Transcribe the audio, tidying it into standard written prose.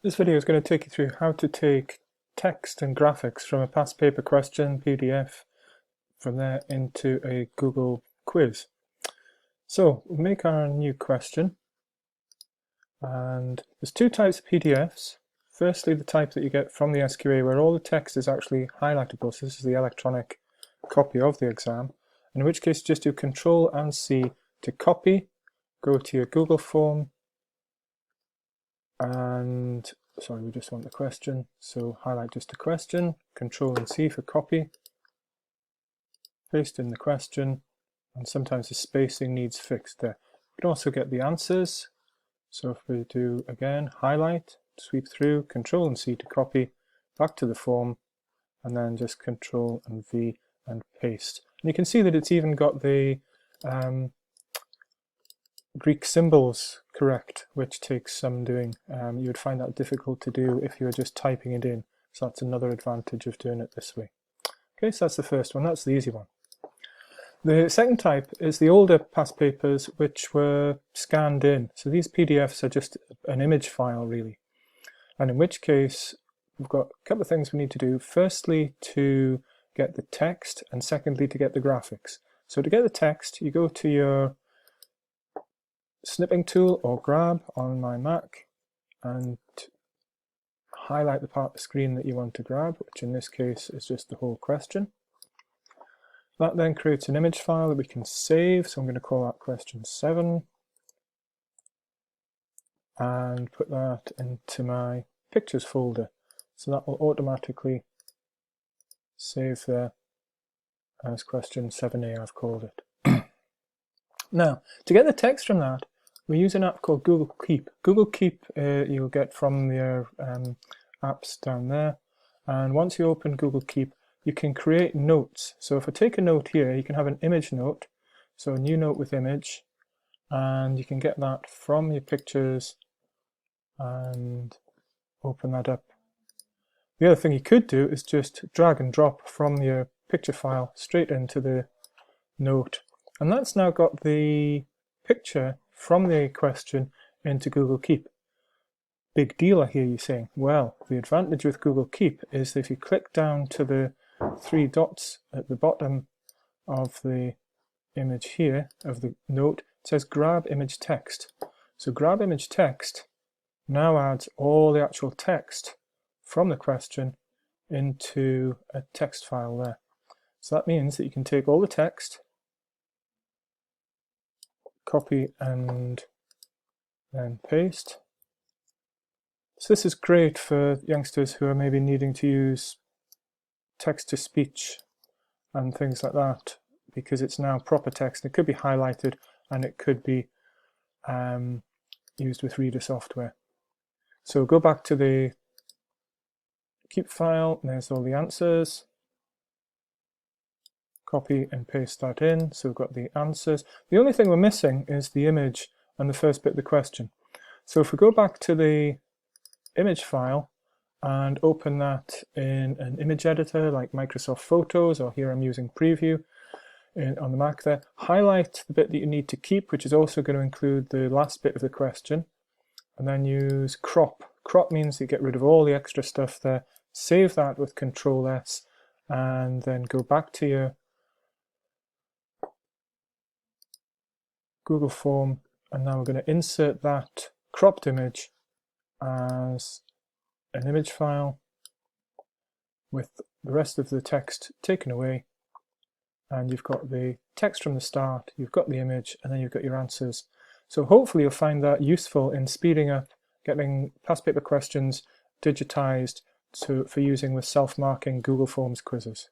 This video is going to take you through how to take text and graphics from a past paper question, PDF, from there into a Google quiz. So we'll make our new question, and there's two types of PDFs. Firstly, the type that you get from the SQA where all the text is actually highlightable, so this is the electronic copy of the exam, in which case just do Control and C to copy, go to your Google form, and sorry, we just want the question, so highlight just the question, Control and C for copy, paste in the question, and sometimes the spacing needs fixed there. You can also get the answers, so if we do again, highlight, sweep through, Control and C to copy, back to the form, and then just Control and V and paste. And you can see that it's even got the Greek symbols correct, which takes some doing. You would find that difficult to do if you were just typing it in. So that's another advantage of doing it this way. Okay, so that's the first one. That's the easy one. The second type is the older past papers which were scanned in. So these PDFs are just an image file really. And in which case we've got a couple of things we need to do. Firstly, to get the text, and secondly, to get the graphics. So to get the text, you go to your snipping tool or grab on my Mac and highlight the part of the screen that you want to grab, which in this case is just the whole question. That then creates an image file that we can save, so I'm going to call that question 7 and put that into my pictures folder. So that will automatically save there as question 7a, I've called it. Now, to get the text from that, we use an app called Google Keep. Google Keep you'll get from your apps down there. And once you open Google Keep, you can create notes. So if I take a note here, you can have an image note. So a new note with image. And you can get that from your pictures and open that up. The other thing you could do is just drag and drop from your picture file straight into the note. And that's now got the picture from the question into Google Keep. Big deal, I hear you saying. Well, the advantage with Google Keep is that if you click down to the 3 dots at the bottom of the image here, of the note, it says grab image text. So grab image text now adds all the actual text from the question into a text file there. So that means that you can take all the text, copy and then paste. So this is great for youngsters who are maybe needing to use text-to-speech and things like that, because it's now proper text. It could be highlighted and it could be used with reader software. So go back to the Keep file, and there's all the answers. Copy and paste that in, so we've got the answers. The only thing we're missing is the image and the first bit of the question. So if we go back to the image file and open that in an image editor like Microsoft Photos, or here I'm using Preview on the Mac there, highlight the bit that you need to keep, which is also going to include the last bit of the question, and then use crop. Crop means you get rid of all the extra stuff there. Save that with Control S, and then go back to your Google form, and now we're going to insert that cropped image as an image file with the rest of the text taken away, and you've got the text from the start, you've got the image, and then you've got your answers. So hopefully you'll find that useful in speeding up getting past paper questions digitized for using with self-marking Google Forms quizzes.